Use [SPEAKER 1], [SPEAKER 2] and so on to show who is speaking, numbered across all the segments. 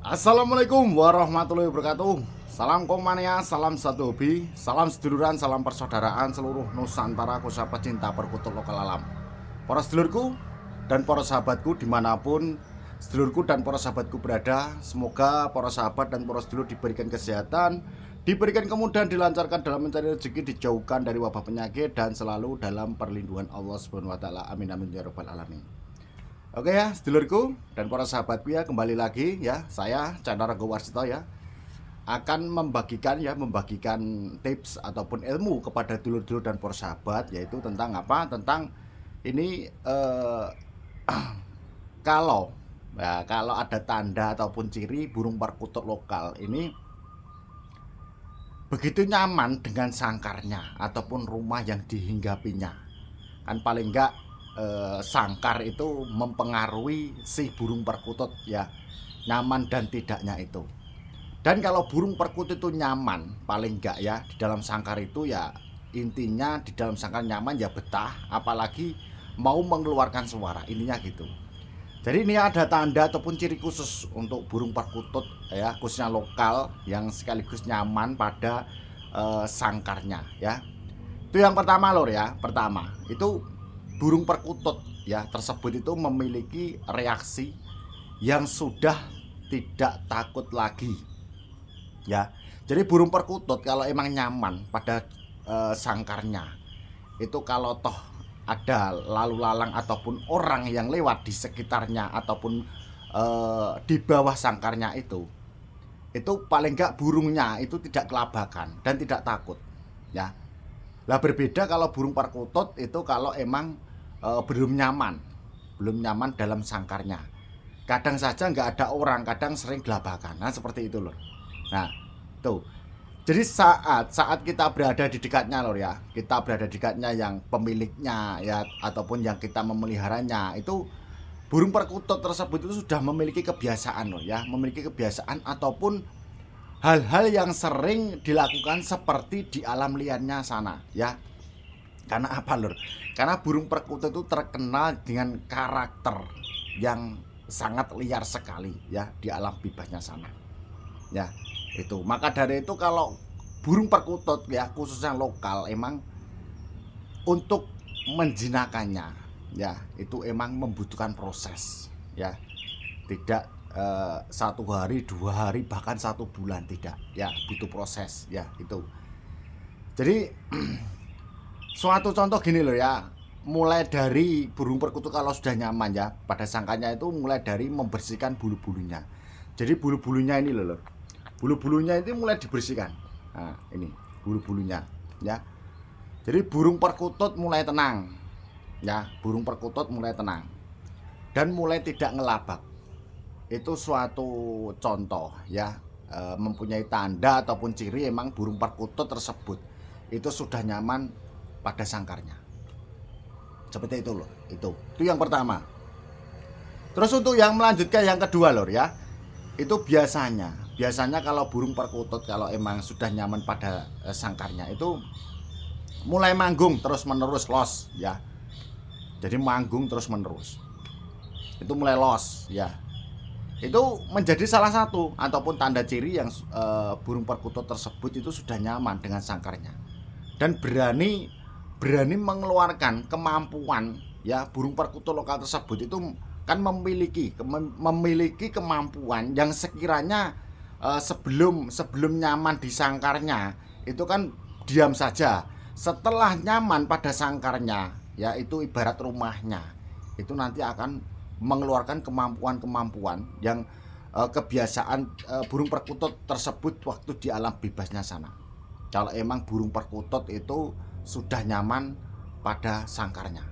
[SPEAKER 1] Assalamualaikum warahmatullahi wabarakatuh. Salam komania, salam satu hobi, salam seduluran, salam persaudaraan seluruh Nusantara, khususnya pecinta perkutut lokal alam. Para sedulurku dan para sahabatku dimanapun sedulurku dan para sahabatku berada, semoga para sahabat dan para sedulur diberikan kesehatan, diberikan kemudahan, dilancarkan dalam mencari rezeki, dijauhkan dari wabah penyakit, dan selalu dalam perlindungan Allah Subhanahu wa Ta'ala. Amin amin ya rabbal alamin. Oke ya, sedulurku dan para sahabatku ya, kembali lagi ya, saya Chandra Rago Warsito ya, akan membagikan tips ataupun ilmu kepada dulur-dulur dan para sahabat, yaitu tentang apa? Tentang ini kalau ada tanda ataupun ciri burung perkutut lokal ini begitu nyaman dengan sangkarnya ataupun rumah yang dihinggapinya. Kan paling enggak sangkar itu mempengaruhi si burung perkutut ya, nyaman dan tidaknya itu. Dan kalau burung perkutut itu nyaman, paling enggak ya di dalam sangkar itu ya, intinya di dalam sangkar nyaman ya betah, apalagi mau mengeluarkan suara, intinya gitu. Jadi ini ada tanda ataupun ciri khusus untuk burung perkutut ya, khususnya lokal, yang sekaligus nyaman pada sangkarnya ya. Itu yang pertama lor ya. Pertama itu burung perkutut ya tersebut itu memiliki reaksi yang sudah tidak takut lagi ya. Jadi burung perkutut kalau emang nyaman pada sangkarnya itu, kalau toh ada lalu lalang ataupun orang yang lewat di sekitarnya ataupun di bawah sangkarnya itu paling enggak burungnya itu tidak kelabakan dan tidak takut ya. Lah berbeda kalau burung perkutut itu kalau emang belum nyaman dalam sangkarnya. Kadang saja nggak ada orang, kadang sering gelabakan. Nah seperti itu loh. Nah tuh. Jadi saat kita berada di dekatnya loh ya, kita berada di dekatnya yang pemiliknya ya ataupun yang kita memeliharanya, itu burung perkutut tersebut itu sudah memiliki kebiasaan loh ya, memiliki kebiasaan ataupun hal-hal yang sering dilakukan seperti di alam liarnya sana ya. Karena apa lur? Karena burung perkutut itu terkenal dengan karakter yang sangat liar sekali ya di alam bebasnya sana ya. Itu maka dari itu kalau burung perkutut ya khususnya lokal, emang untuk menjinakannya ya itu emang membutuhkan proses ya. Tidak 1 hari 2 hari bahkan 1 bulan, tidak ya, butuh proses ya itu. Jadi suatu contoh gini loh ya, mulai dari burung perkutut kalau sudah nyaman ya pada sangkanya itu, mulai dari membersihkan bulu-bulunya. Jadi bulu-bulunya ini loh, bulu-bulunya itu mulai dibersihkan. Nah ini bulu-bulunya ya. Jadi burung perkutut mulai tenang ya, burung perkutut mulai tenang dan mulai tidak ngelabak. Itu suatu contoh ya, mempunyai tanda ataupun ciri emang burung perkutut tersebut itu sudah nyaman pada sangkarnya. Seperti itu loh. Itu yang pertama. Terus untuk yang melanjutkan yang kedua lor ya, itu biasanya kalau burung perkutut kalau emang sudah nyaman pada sangkarnya itu mulai manggung terus menerus los ya. Jadi manggung terus menerus, itu mulai los ya. Itu menjadi salah satu ataupun tanda ciri yang burung perkutut tersebut itu sudah nyaman dengan sangkarnya dan berani mengeluarkan kemampuan ya. Burung perkutut lokal tersebut itu kan memiliki kemampuan yang sekiranya sebelum nyaman di sangkarnya itu kan diam saja. Setelah nyaman pada sangkarnya ya, itu ibarat rumahnya, itu nanti akan mengeluarkan kemampuan yang kebiasaan burung perkutut tersebut waktu di alam bebasnya sana. Kalau emang burung perkutut itu sudah nyaman pada sangkarnya,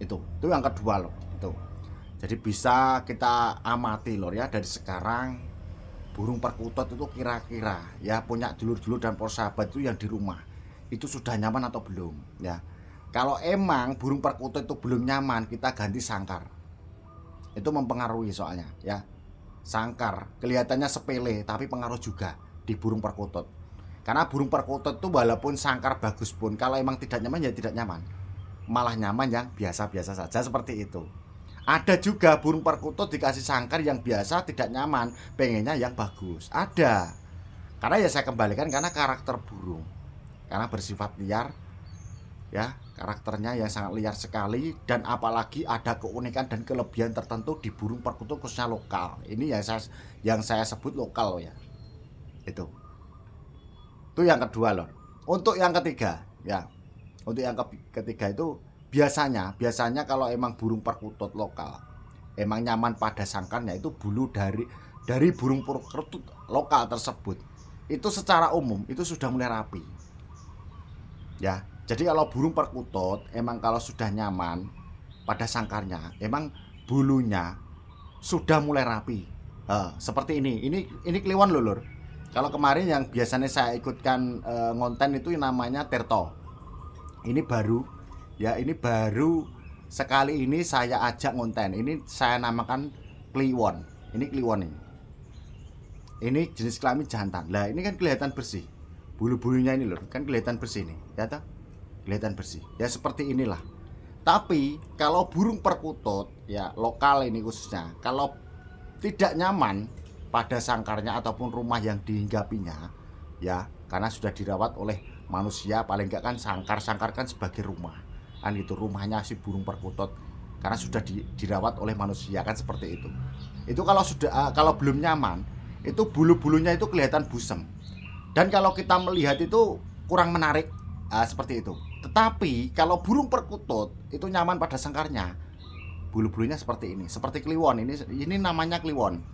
[SPEAKER 1] itu yang kedua loh itu. Jadi bisa kita amati lor ya dari sekarang, burung perkutut itu kira-kira ya punya dulur-dulur dan para sahabat itu yang di rumah itu sudah nyaman atau belum ya. Kalau emang burung perkutut itu belum nyaman, kita ganti sangkar. Itu mempengaruhi soalnya ya. Sangkar kelihatannya sepele tapi pengaruh juga di burung perkutut. Karena burung perkutut itu walaupun sangkar bagus pun, kalau emang tidak nyaman ya tidak nyaman, malah nyaman yang biasa-biasa saja seperti itu. Ada juga burung perkutut dikasih sangkar yang biasa tidak nyaman, pengennya yang bagus. Ada. Karena ya saya kembalikan karena karakter burung. Karena bersifat liar, ya, karakternya yang sangat liar sekali, dan apalagi ada keunikan dan kelebihan tertentu di burung perkutut khususnya lokal. Ini yang saya sebut lokal ya. Itu yang kedua loh. Untuk yang ketiga ya. Untuk yang ketiga itu biasanya kalau emang burung perkutut lokal emang nyaman pada sangkarnya, itu bulu dari burung perkutut lokal tersebut itu secara umum itu sudah mulai rapi. Ya, jadi kalau burung perkutut emang kalau sudah nyaman pada sangkarnya, emang bulunya sudah mulai rapi. Seperti ini kliwon loh lur. Kalau kemarin yang biasanya saya ikutkan ngonten itu namanya terto. Ini baru ya, ini baru sekali ini saya ajak ngonten. Ini saya namakan kliwon. Ini kliwon ini. Ini jenis kelamin jantan. Lah ini kan kelihatan bersih. Bulu-bulunya ini loh, kan kelihatan bersih nih, ya toh? Kelihatan bersih. Ya seperti inilah. Tapi kalau burung perkutut ya lokal ini khususnya, kalau tidak nyaman pada sangkarnya ataupun rumah yang dihinggapinya, ya karena sudah dirawat oleh manusia, paling enggak kan sangkar kan sebagai rumah, kan itu rumahnya si burung perkutut karena sudah dirawat oleh manusia, kan seperti itu. Itu kalau sudah kalau belum nyaman, itu bulu-bulunya itu kelihatan busem, dan kalau kita melihat itu kurang menarik, seperti itu. Tetapi kalau burung perkutut itu nyaman pada sangkarnya, bulu-bulunya seperti ini, seperti kliwon. Ini namanya kliwon.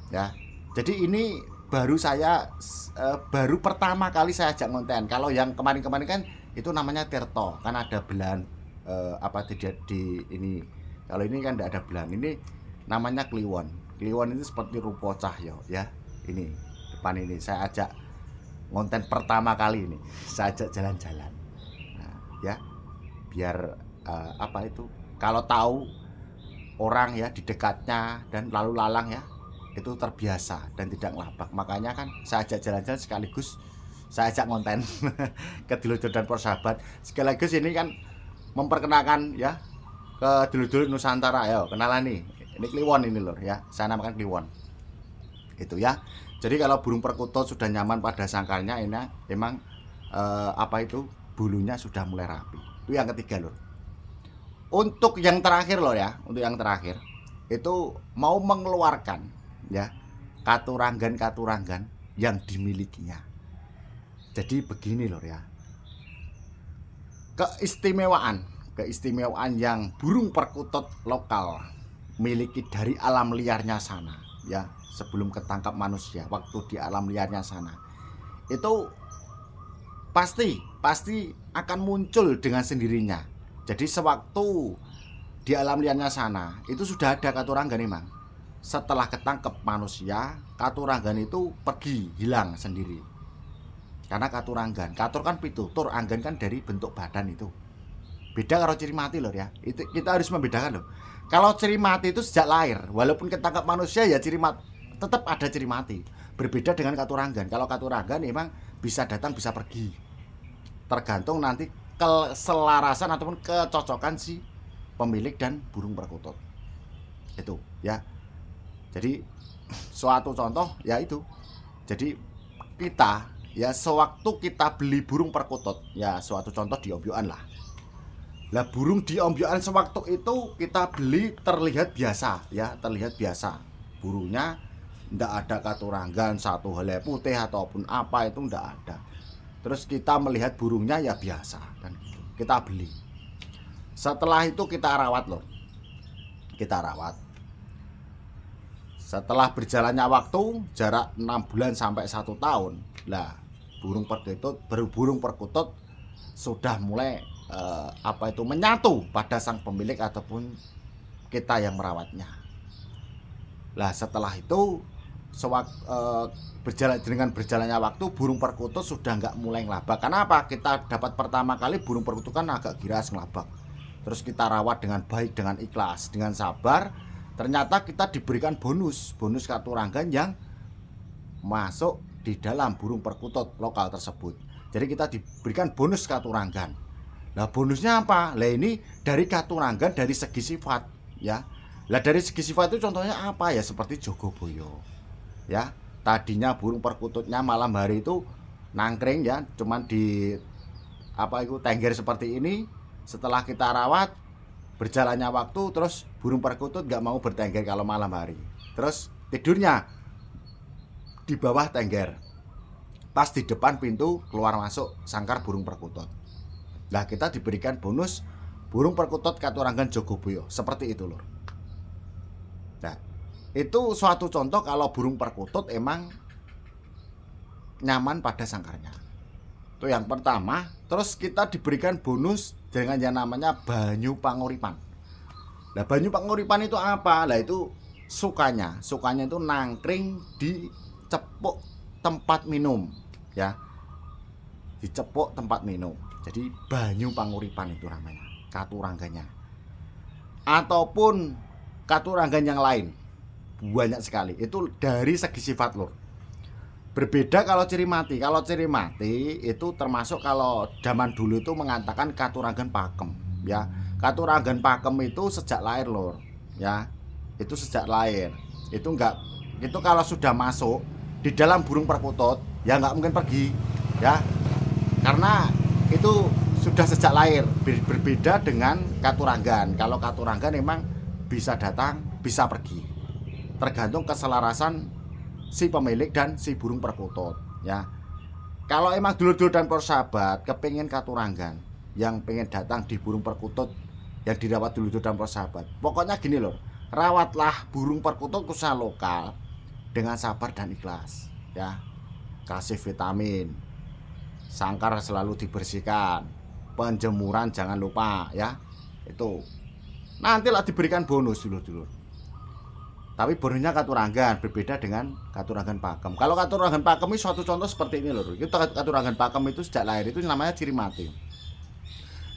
[SPEAKER 1] Ya, jadi ini baru pertama kali saya ajak ngonten. Kalau yang kemarin-kemarin kan itu namanya terto, kan ada belahan di ini. Kalau ini kan tidak ada belahan. Ini namanya kliwon. Kliwon itu seperti rupa cahyo ya. Ini depan ini saya ajak ngonten pertama kali ini. Saya ajak jalan-jalan. Nah, ya. Biar kalau tahu orang ya di dekatnya dan lalu lalang ya, itu terbiasa dan tidak ngelabak. Makanya kan saya ajak jalan-jalan sekaligus saya ajak ngonten ke dulur-dulur dan persahabat. Sekaligus ini kan memperkenalkan ya ke dulur-dulur Nusantara. Ayo kenalan nih. Ini kliwon ini lor ya. Saya namakan kliwon. Itu ya. Jadi kalau burung perkutut sudah nyaman pada sangkarnya, ini emang bulunya sudah mulai rapi. Itu yang ketiga lor. Untuk yang terakhir lor ya, untuk yang terakhir itu mau mengeluarkan ya katuranggan yang dimilikinya. Jadi begini lor ya, keistimewaan yang burung perkutut lokal miliki dari alam liarnya sana ya, sebelum ketangkap manusia, waktu di alam liarnya sana itu pasti akan muncul dengan sendirinya. Jadi sewaktu di alam liarnya sana itu sudah ada katuranggan memang. Setelah ketangkep manusia, katuranggan itu pergi, hilang sendiri. Karena katur kan pitutur, anggan kan dari bentuk badan itu. Beda kalau ciri mati loh ya. Itu kita harus membedakan loh. Kalau ciri mati itu sejak lahir, walaupun ketangkap manusia ya ciri mati tetap ada ciri mati. Berbeda dengan katuranggan. Kalau katuranggan memang bisa datang bisa pergi. Tergantung nanti keselarasan ataupun kecocokan si pemilik dan burung perkutut. Itu ya. Jadi suatu contoh ya itu. Jadi kita ya sewaktu kita beli burung perkutut ya, suatu contoh di ombyokan lah. Lah burung di ombyokan sewaktu itu kita beli terlihat biasa ya, terlihat biasa. Burungnya ndak ada katuranggan, satu helai putih ataupun apa itu ndak ada. Terus kita melihat burungnya ya biasa kan gitu. Kita beli. Setelah itu kita rawat loh. Kita rawat. Setelah berjalannya waktu jarak 6 bulan sampai 1 tahun, lah burung perkutut sudah mulai menyatu pada sang pemilik ataupun kita yang merawatnya. Lah setelah itu berjalannya waktu, burung perkutut sudah nggak mulai ngelabak. Kenapa? Kita dapat pertama kali burung perkutut kan agak giras ngelabak. Terus kita rawat dengan baik, dengan ikhlas, dengan sabar. Ternyata kita diberikan bonus katuranggan yang masuk di dalam burung perkutut lokal tersebut. Jadi kita diberikan bonus katuranggan. Nah bonusnya apa? Lah ini dari katuranggan dari segi sifat ya. Lah dari segi sifat itu contohnya apa ya, seperti Jogoboyo ya. Tadinya burung perkututnya malam hari itu nangkring ya, cuman di apa itu tengger seperti ini. Setelah kita rawat, berjalannya waktu, terus burung perkutut nggak mau bertengger kalau malam hari, terus tidurnya di bawah tengger, pas di depan pintu keluar masuk sangkar burung perkutut. Nah kita diberikan bonus burung perkutut Katurangan Jogoboyo seperti itu lur. Nah itu suatu contoh kalau burung perkutut emang nyaman pada sangkarnya. Itu yang pertama. Terus kita diberikan bonus dengan yang namanya banyu panguripan. Nah banyu panguripan itu apa? Lah itu sukanya itu nangkring di cepuk tempat minum ya, di cepuk tempat minum. Jadi banyu panguripan itu namanya Katurangganya. Ataupun Katuranggan yang lain banyak sekali. Itu dari segi sifat lur. Berbeda kalau ciri mati. Kalau ciri mati itu termasuk kalau zaman dulu itu mengatakan Katuranggan pakem ya. Katuranggan pakem itu sejak lahir lur ya. Itu sejak lahir. Itu kalau sudah masuk di dalam burung perkutut ya nggak mungkin pergi ya. Karena itu sudah sejak lahir. Berbeda dengan Katuranggan. Kalau Katuranggan memang bisa datang, bisa pergi. Tergantung keselarasan si pemilik dan si burung perkutut ya. Kalau emang dulur-dulur dan persahabat kepingin Katuranggan yang pengen datang di burung perkutut yang dirawat dulur-dulur dan persahabat, pokoknya gini loh, rawatlah burung perkutut usaha lokal dengan sabar dan ikhlas ya. Kasih vitamin, sangkar selalu dibersihkan, penjemuran jangan lupa ya. Itu nantilah diberikan bonus dulur-dulur. Tapi bonusnya Katuranggan berbeda dengan Katuranggan pakem. Kalau Katuranggan pakem itu suatu contoh seperti ini loh. Itu Katuranggan pakem itu sejak lahir itu namanya ciri mati.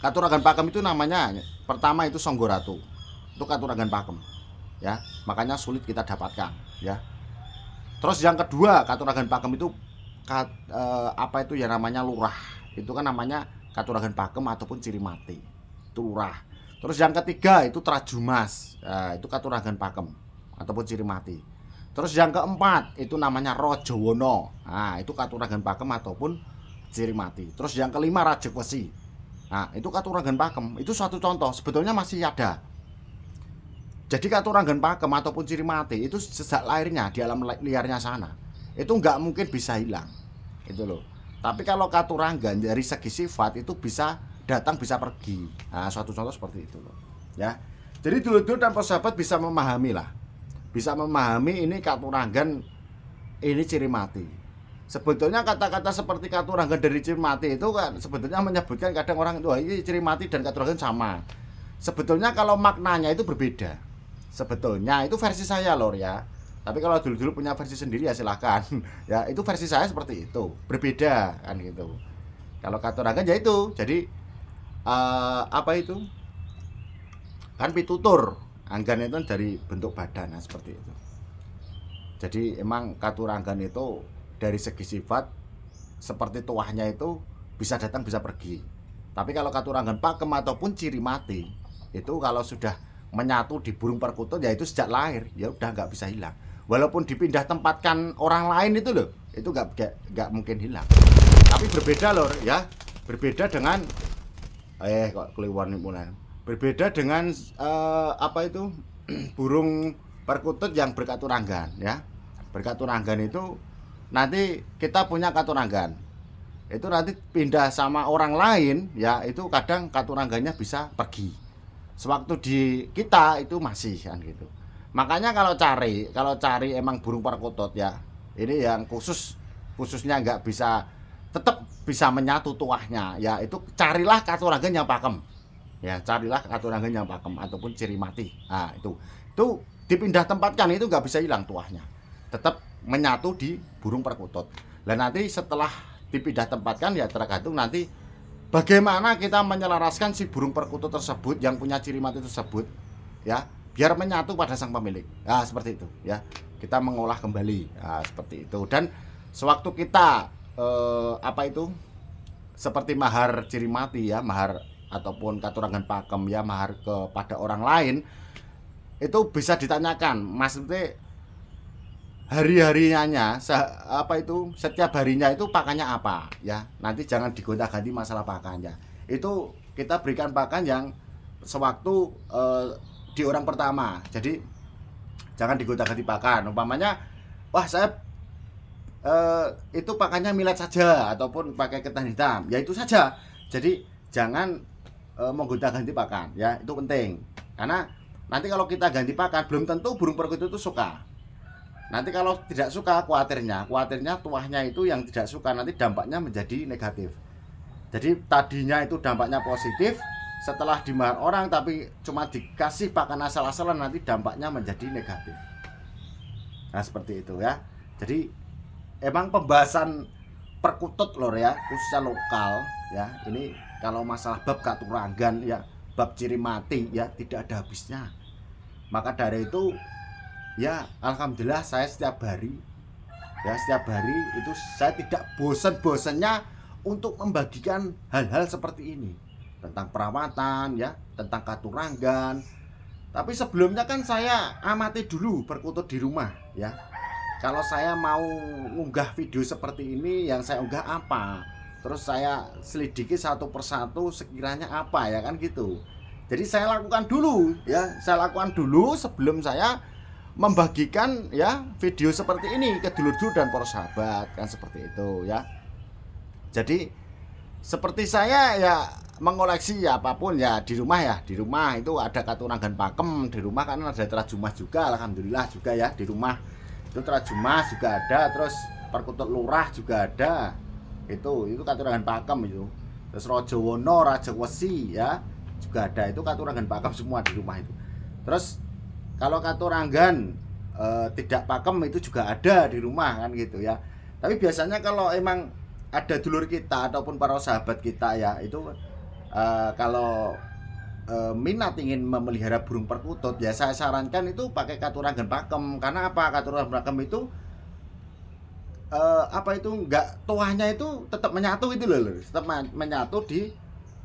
[SPEAKER 1] Katuranggan pakem itu namanya pertama itu Songgoratu. Itu Katuranggan pakem. Ya, makanya sulit kita dapatkan ya. Terus yang kedua Katuranggan pakem itu apa itu ya namanya lurah. Itu kan namanya Katuranggan pakem ataupun ciri mati. Itu lurah. Terus yang ketiga itu Trajumas. Itu Katuranggan pakem ataupun ciri mati. Terus yang keempat itu namanya Rojowono. Nah, itu Katuranggan pakem ataupun ciri mati. Terus yang kelima Rajekwesi. Nah, itu Katuranggan pakem. Itu suatu contoh, sebetulnya masih ada. Jadi Katuranggan pakem ataupun ciri mati itu sejak lahirnya di alam liarnya sana, itu nggak mungkin bisa hilang. Itu loh. Tapi kalau Katuranggan dari segi sifat itu bisa datang bisa pergi. Nah, suatu contoh seperti itu loh. Ya. Jadi dulur-dulur dan persahabat bisa memahami lah. Bisa memahami ini Katuranggan ini ciri mati. Sebetulnya kata-kata seperti Katuranggan dari ciri mati itu kan sebetulnya menyebutkan kadang orang itu ini ciri mati dan Katuranggan sama. Sebetulnya kalau maknanya itu berbeda. Sebetulnya itu versi saya lor ya. Tapi kalau dulu-dulu punya versi sendiri ya silahkan. Ya itu versi saya seperti itu. Berbeda kan gitu. Kalau Katuranggan ya itu. Jadi apa itu? Kan pitutur. Anggan itu dari bentuk badan, nah, seperti itu. Jadi emang Katuranggan itu dari segi sifat seperti tuahnya itu bisa datang bisa pergi. Tapi kalau Katuranggan pakem ataupun ciri mati itu kalau sudah menyatu di burung perkutut ya itu sejak lahir ya udah nggak bisa hilang. Walaupun dipindah tempatkan orang lain itu loh, itu nggak mungkin hilang. Tapi berbeda loh ya, berbeda dengan kok keluar nih mulai. Berbeda dengan apa itu burung perkutut yang berkaturanggan ya. Berkaturanggan itu nanti kita punya Katuranggan. Itu nanti pindah sama orang lain ya, itu kadang Katuranggannya bisa pergi. Sewaktu di kita itu masih kan gitu. Makanya kalau cari emang burung perkutut ya, ini yang khususnya nggak bisa tetap bisa menyatu tuahnya ya, itu carilah Katuranggan yang pakem. Ya, carilah Katuranggan yang pakem ataupun ciri mati. Nah, itu dipindah tempatkan itu nggak bisa hilang tuahnya. Tetap menyatu di burung perkutut. Dan nanti setelah dipindah tempatkan ya tergantung nanti bagaimana kita menyelaraskan si burung perkutut tersebut yang punya ciri mati tersebut ya, biar menyatu pada sang pemilik. Nah, seperti itu ya. Kita mengolah kembali. Nah, seperti itu. Dan sewaktu kita apa itu seperti mahar ciri mati ya, mahar ataupun Katuranggan pakem ya, mahar kepada orang lain itu bisa ditanyakan maksudnya hari-harinya apa itu setiap harinya itu pakannya apa ya. Nanti jangan digonta-ganti masalah pakannya. Itu kita berikan pakan yang sewaktu di orang pertama. Jadi jangan digonta-ganti pakan. Umpamanya wah saya itu pakannya millet saja ataupun pakai ketan hitam, ya itu saja. Jadi jangan menggonta-ganti pakan ya, itu penting. Karena nanti kalau kita ganti pakan belum tentu burung perkutut itu suka. Nanti kalau tidak suka, khawatirnya tuahnya itu yang tidak suka, nanti dampaknya menjadi negatif. Jadi tadinya itu dampaknya positif, setelah dimakan orang tapi cuma dikasih pakan asal-asalan, nanti dampaknya menjadi negatif. Nah seperti itu ya. Jadi emang pembahasan perkutut lor ya, khususnya lokal ya. Ini kalau masalah bab katuranggan ya, bab ciri mati ya, tidak ada habisnya. Maka dari itu ya alhamdulillah saya setiap hari itu saya tidak bosan-bosannya untuk membagikan hal-hal seperti ini tentang perawatan ya, tentang katuranggan. Tapi sebelumnya kan saya amati dulu perkutut di rumah ya. Kalau saya mau unggah video seperti ini, yang saya unggah apa, terus saya selidiki satu persatu sekiranya apa ya kan gitu. Jadi saya lakukan dulu ya, sebelum saya membagikan ya video seperti ini ke dulur-dulur dan para sahabat, kan seperti itu ya. Jadi seperti saya ya mengoleksi ya apapun ya di rumah itu ada katuranggan pakem di rumah, kan ada terajumah juga alhamdulillah juga ya di rumah. Itu terajumah juga ada, terus perkutut lurah juga ada. Itu katuranggan pakem itu. Terus Rajawono, Raja Wesi ya juga ada, itu katuranggan pakem semua di rumah itu. Terus kalau katuranggan tidak pakem itu juga ada di rumah kan gitu ya. Tapi biasanya kalau emang ada dulur kita ataupun para sahabat kita ya, itu kalau minat ingin memelihara burung perkutut ya, saya sarankan itu pakai katuranggan pakem. Karena apa? Katuranggan pakem itu enggak, tuahnya itu tetap menyatu itu loh, tetap menyatu di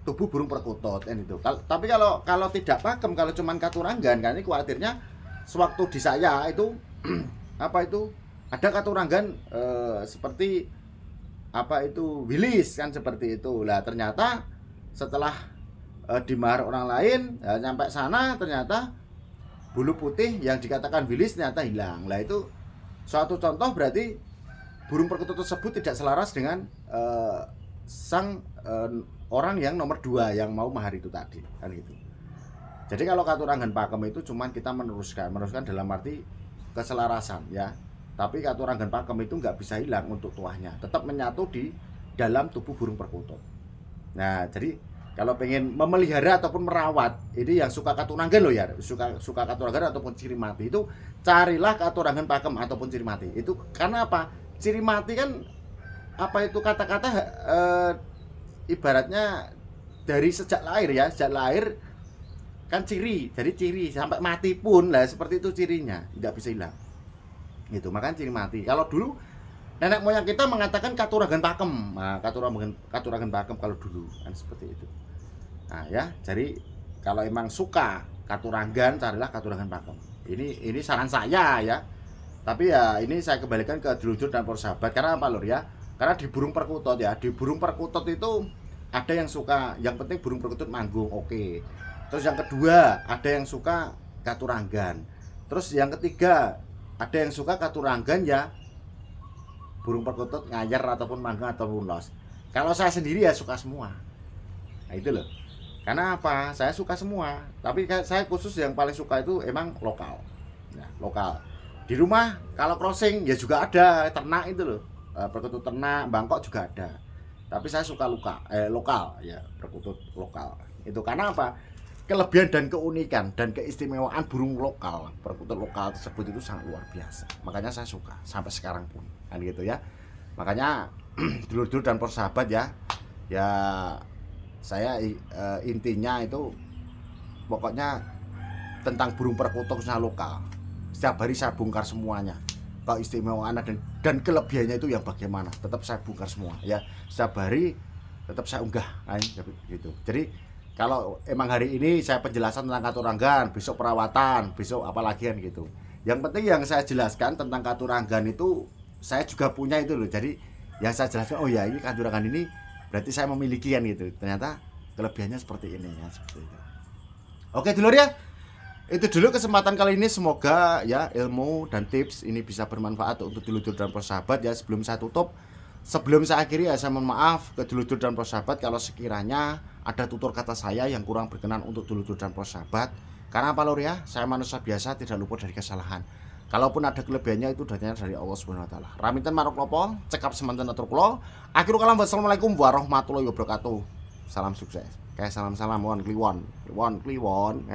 [SPEAKER 1] tubuh burung perkutut kan itu. Tapi kalau tidak pakem, kalau cuman katuranggan, kan ini khawatirnya sewaktu di saya itu ada katuranggan seperti wilis kan seperti itu. Lah ternyata setelah dimahar orang lain ya, nyampe sana ternyata bulu putih yang dikatakan wilis ternyata hilang. Lah itu suatu contoh berarti burung perkutut tersebut tidak selaras dengan sang orang yang nomor 2 yang mau mahar itu tadi kan gitu. Jadi kalau katuranggan pakem itu cuman kita meneruskan dalam arti keselarasan ya. Tapi katuranggan pakem itu nggak bisa hilang untuk tuahnya, tetap menyatu di dalam tubuh burung perkutut. Nah jadi kalau pengen memelihara ataupun merawat, ini yang suka katuranggan loh ya, suka katuranggan ataupun ciri mati, itu carilah katuranggan pakem ataupun ciri mati. Itu karena apa? Ciri mati kan kata-kata ibaratnya dari sejak lahir ya, sejak lahir kan ciri, jadi ciri sampai mati pun lah seperti itu cirinya, tidak bisa hilang. Gitu, makanya ciri mati. Kalau dulu nenek moyang kita mengatakan katuranggan pakem. Nah, katuranggan pakem kalau dulu kan seperti itu. Nah, ya, jadi kalau emang suka katuranggan, carilah katuranggan pakem. Ini saran saya ya. Tapi ya ini saya kembalikan ke dulur dan para sahabat. Karena apa lur ya? Karena di burung perkutut ya, di burung perkutut itu ada yang suka, yang penting burung perkutut manggung, oke. Terus yang kedua, ada yang suka katuranggan. Terus yang ketiga, ada yang suka katuranggan ya burung perkutut ngayar ataupun manggung ataupun los. Kalau saya sendiri ya suka semua. Nah itu loh. Karena apa? Saya suka semua. Tapi saya khusus yang paling suka itu emang lokal. Nah, lokal. Di rumah kalau crossing ya juga ada ternak itu loh. Perkutut ternak, Bangkok juga ada. Tapi saya suka lokal ya, perkutut lokal. Itu karena apa? Kelebihan dan keunikan dan keistimewaan burung lokal, perkutut lokal tersebut itu sangat luar biasa. Makanya saya suka sampai sekarang pun kan gitu ya. Makanya dulur-dulur dan persahabat ya saya intinya itu pokoknya tentang burung perkutut khususnya lokal. Setiap hari saya bongkar semuanya, keistimewaan dan kelebihannya itu yang bagaimana, tetap saya bongkar semua ya. Setiap hari tetap saya unggah kan gitu. Jadi Kalau emang hari ini saya penjelasan tentang katuranggan, besok perawatan, besok apalagi kan gitu. Yang penting yang saya jelaskan tentang katuranggan itu saya juga punya itu loh. Jadi yang saya jelaskan, oh ya ini katuranggan ini berarti saya memiliki kan gitu. Ternyata kelebihannya seperti ini ya, seperti itu. Oke dulur ya, itu dulu kesempatan kali ini. Semoga ya ilmu dan tips ini bisa bermanfaat untuk dulur dan sahabat ya. Sebelum saya tutup, sebelum saya akhiri ya, saya mohon maaf ke dulur dan sahabat kalau sekiranya ada tutur kata saya yang kurang berkenan untuk dulur dan sahabat. Karena apa lur ya, saya manusia biasa, tidak luput dari kesalahan. Kalaupun ada kelebihannya itu datangnya dari Allah Subhanahu wa taala. Raminten marok lopo, cekap semanten atur kula. Akhirul kalam, wassalamualaikum warahmatullahi wabarakatuh. Salam sukses. Kayak salam-salam won kliwon. Kliwon.